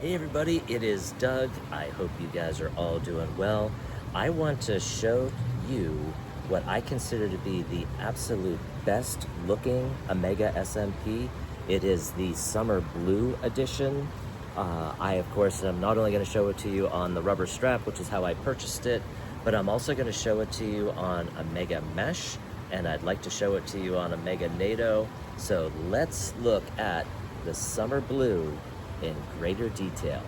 Hey everybody, it is Doug. I hope you guys are all doing well. I want to show you what I consider to be the absolute best looking Omega SMP. It is the Summer Blue edition. I, of course, am not only going to show it to you on the rubber strap, which is how I purchased it, but I'm also going to show it to you on Omega Mesh, and I'd like to show it to you on Omega NATO. So let's look at the Summer Blue in greater detail.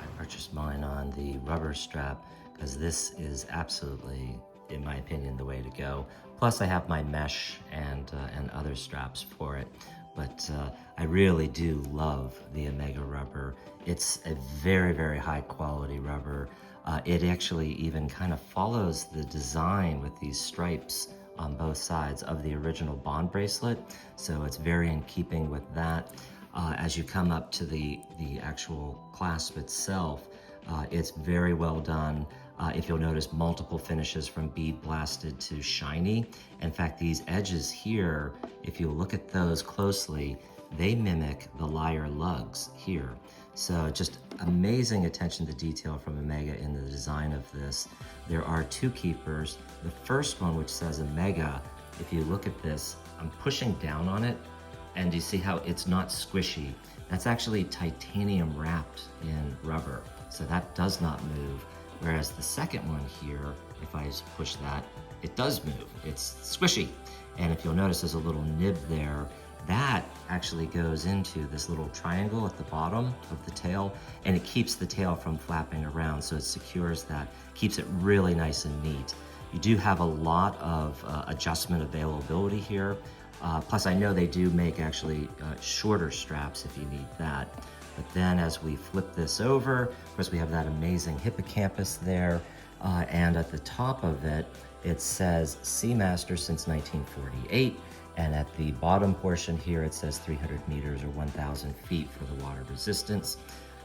I purchased mine on the rubber strap because this is absolutely, in my opinion, the way to go. Plus I have my mesh and other straps for it. But I really do love the Omega rubber. It's a very, very high quality rubber. It actually even kind of follows the design with these stripes on both sides of the original Bond bracelet. So it's very in keeping with that. As you come up to the actual clasp itself, it's very well done. If you'll notice, multiple finishes from bead blasted to shiny. In fact, these edges here, if you look at those closely, they mimic the lyre lugs here. So just amazing attention to detail from Omega in the design of this. There are two keepers. The first one, which says Omega, if you look at this, I'm pushing down on it, and you see how it's not squishy. That's actually titanium wrapped in rubber, so that does not move. Whereas the second one here, if I just push that, it does move. It's squishy. And if you'll notice, there's a little nib there. That actually goes into this little triangle at the bottom of the tail, and it keeps the tail from flapping around, so it secures that, keeps it really nice and neat. You do have a lot of adjustment availability here. Plus I know they do make actually shorter straps if you need that. But then as we flip this over, of course we have that amazing hippocampus there. And at the top of it, it says Seamaster since 1948. And at the bottom portion here, it says 300 meters or 1,000 feet for the water resistance.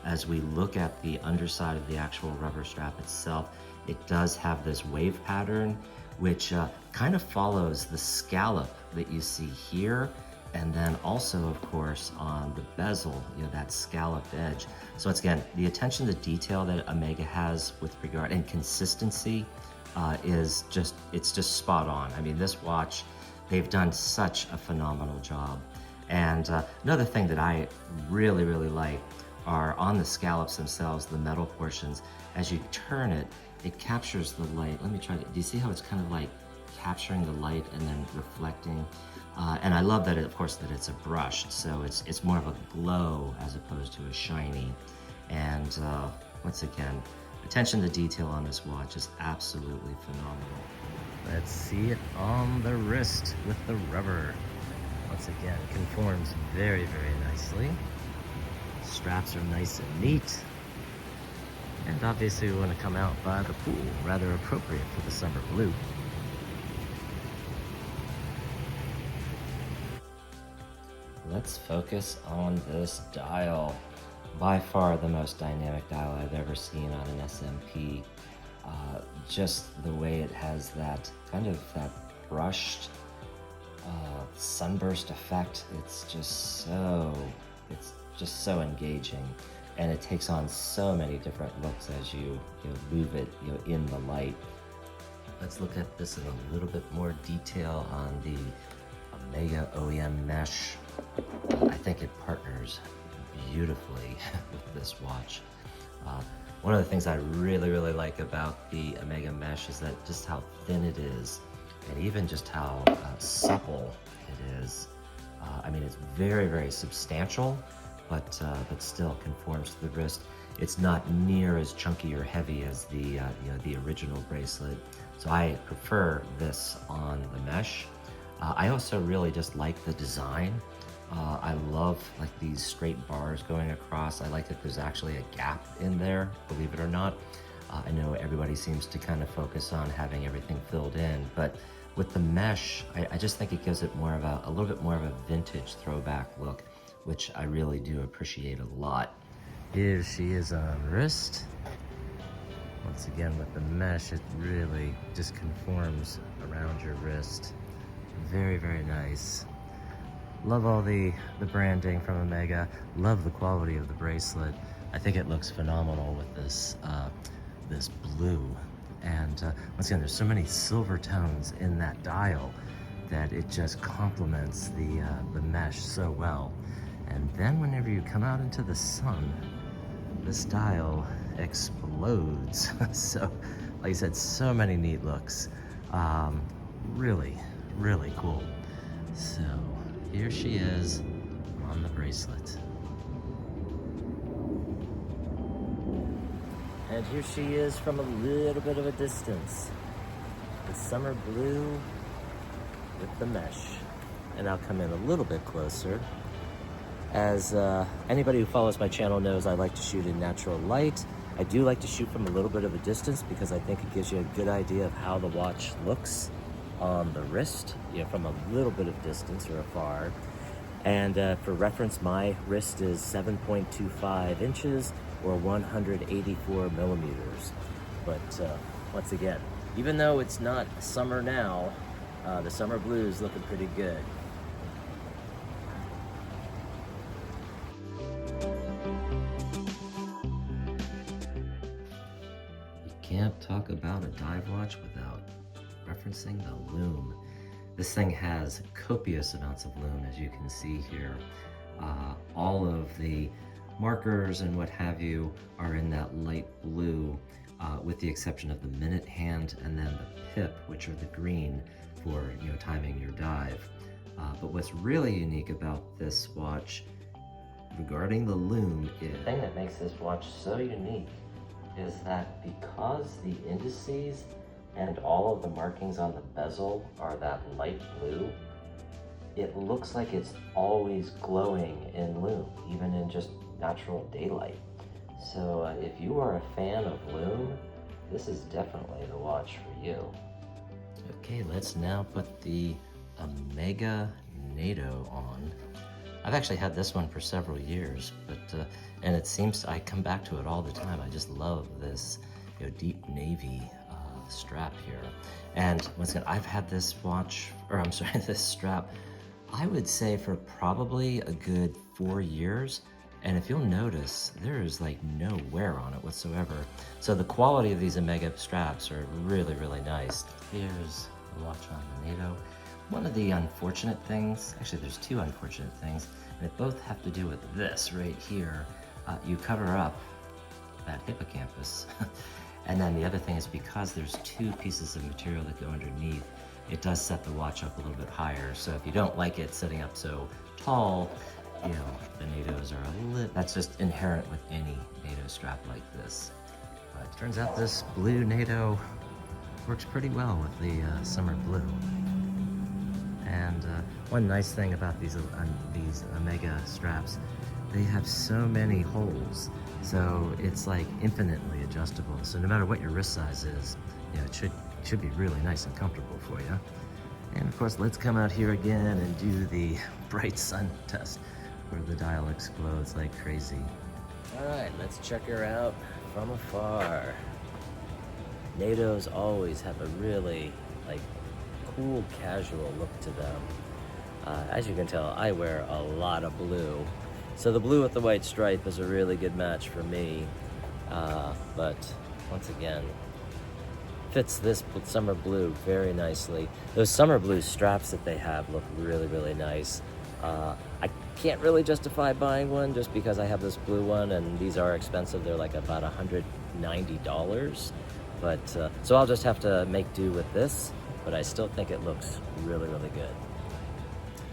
As we look at the underside of the actual rubber strap itself, it does have this wave pattern, which kind of follows the scallop that you see here, and then also, of course, on the bezel, you know, that scalloped edge. So it's, again, the attention to detail that Omega has with regard, and consistency is just, it's just spot on. I mean, this watch, they've done such a phenomenal job. And another thing that I really, really like are on the scallops themselves, the metal portions. As you turn it, it captures the light. Let me try to, do you see how it's kind of like capturing the light and then reflecting? And I love that, of course, that it's a brushed, so it's more of a glow as opposed to a shiny. And once again, attention to detail on this watch is absolutely phenomenal. Let's see it on the wrist with the rubber. Once again, conforms very, very nicely. Straps are nice and neat. And obviously we want to come out by the pool, rather appropriate for the summer blue. Let's focus on this dial. By far the most dynamic dial I've ever seen on an SMP. Just the way it has that kind of that brushed sunburst effect. It's just so engaging, and it takes on so many different looks as you move it in the light. Let's look at this in a little bit more detail on the Omega OEM mesh. I think it partners beautifully with this watch. One of the things I really, really like about the Omega mesh is that just how thin it is, and even just how supple it is. I mean, it's very, very substantial, but still conforms to the wrist. It's not near as chunky or heavy as the original bracelet, so I prefer this on the mesh. I also really just like the design. I love like these straight bars going across. I like that there's actually a gap in there, believe it or not. I know everybody seems to kind of focus on having everything filled in, but with the mesh, I just think it gives it more of a little bit more of a vintage throwback look, which I really do appreciate a lot. Here she is on wrist. Once again, with the mesh, it really just conforms around your wrist. Very, very nice. Love all the branding from Omega. Love the quality of the bracelet. I think it looks phenomenal with this this blue. And once again, there's so many silver tones in that dial that it just complements the mesh so well. And then whenever you come out into the sun, this dial explodes. So, like I said, so many neat looks. Really, really cool. So here she is on the bracelet. And here she is from a little bit of a distance. The summer blue with the mesh. And I'll come in a little bit closer. As anybody who follows my channel knows, I like to shoot in natural light. I do like to shoot from a little bit of a distance because I think it gives you a good idea of how the watch looks on the wrist, from a little bit of distance or afar. And for reference, my wrist is 7.25 inches or 184 millimeters. But once again, even though it's not summer now, the summer blue is looking pretty good. You can't talk about a dive watch without referencing the Lume. This thing has copious amounts of lume, as you can see here. All of the markers and what have you are in that light blue, with the exception of the minute hand and then the pip, which are the green for timing your dive. But what's really unique about this watch regarding the lume is the thing that makes this watch so unique is that because the indices and all of the markings on the bezel are that light blue, it looks like it's always glowing in lume, even in just natural daylight. So if you are a fan of lume, this is definitely the watch for you. Okay, let's now put the Omega NATO on. I've actually had this one for several years, but and it seems I come back to it all the time. I just love this deep navy strap here. And once again, I've had this watch, or I'm sorry, this strap, I would say for probably a good 4 years. And if you'll notice, there is like no wear on it whatsoever. So the quality of these Omega straps are really, really nice. Here's the watch on the NATO. One of the unfortunate things, actually there's two unfortunate things, and they both have to do with this right here. You cover up that hippocampus. And then the other thing is because there's two pieces of material that go underneath, it does set the watch up a little bit higher. So if you don't like it sitting up so tall, the NATOs are a little, that's just inherent with any NATO strap like this. But it turns out this blue NATO works pretty well with the summer blue. And one nice thing about these Omega straps, they have so many holes. So it's like infinitely adjustable. So no matter what your wrist size is, it should be really nice and comfortable for you. And of course, let's come out here again and do the bright sun test where the dial explodes like crazy. All right, let's check her out from afar. NATOs always have a really cool, casual look to them. As you can tell, I wear a lot of blue. So the blue with the white stripe is a really good match for me. But once again, fits this summer blue very nicely. Those summer blue straps that they have look really, really nice. I can't really justify buying one just because I have this blue one, and these are expensive. They're like about $190. But so I'll just have to make do with this, but I still think it looks really, really good.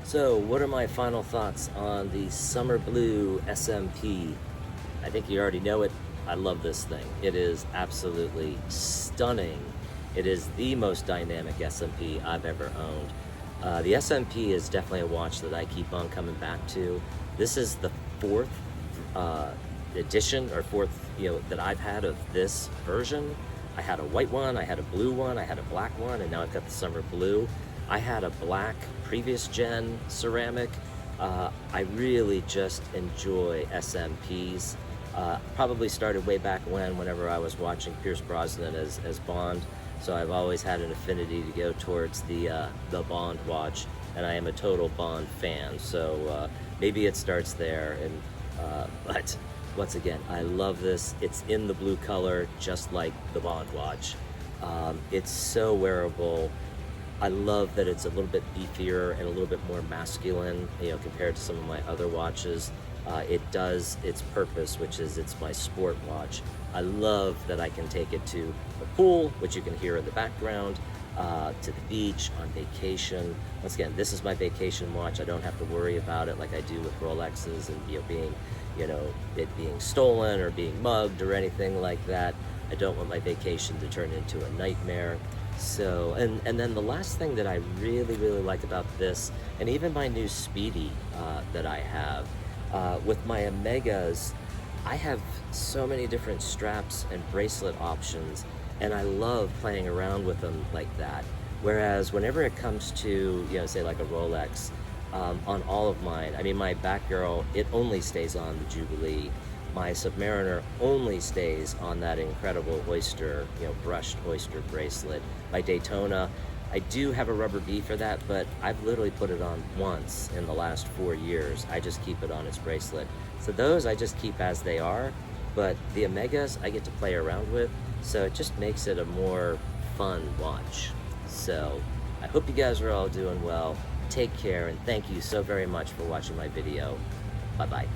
So what are my final thoughts on the Summer Blue SMP? I think you already know it. I love this thing. It is absolutely stunning. It is the most dynamic SMP I've ever owned. The SMP is definitely a watch that I keep on coming back to. This is the fourth edition, or fourth, that I've had of this version. I had a white one, I had a blue one, I had a black one, and now I've got the Summer Blue. I had a black previous gen ceramic. I really just enjoy SMPs. Probably started way back whenever I was watching Pierce Brosnan as Bond. so I've always had an affinity to go towards the Bond watch, and I am a total Bond fan. So maybe it starts there. And but once again, I love this. It's in the blue color, just like the Bond watch. It's so wearable. I love that it's a little bit beefier and a little bit more masculine, you know, compared to some of my other watches. It does its purpose, which is it's my sport watch. I love that I can take it to the pool, which you can hear in the background, to the beach, on vacation. Once again, this is my vacation watch. I don't have to worry about it like I do with Rolexes and, you know, being, you know, it being stolen or being mugged or anything like that. I don't want my vacation to turn into a nightmare. So, and then the last thing that I really like about this, and even my new Speedy that I have, with my Omegas, I have so many different straps and bracelet options, and I love playing around with them like that. Whereas whenever it comes to, you know, say like a Rolex, on all of mine, I mean, my Batgirl, it only stays on the Jubilee. My Submariner only stays on that incredible oyster, you know, brushed oyster bracelet. My Daytona, I do have a rubber B for that, but I've literally put it on once in the last 4 years. I just keep it on its bracelet. So those I just keep as they are, but the Omegas I get to play around with, so it just makes it a more fun watch. So I hope you guys are all doing well. Take care, and thank you so very much for watching my video. Bye-bye.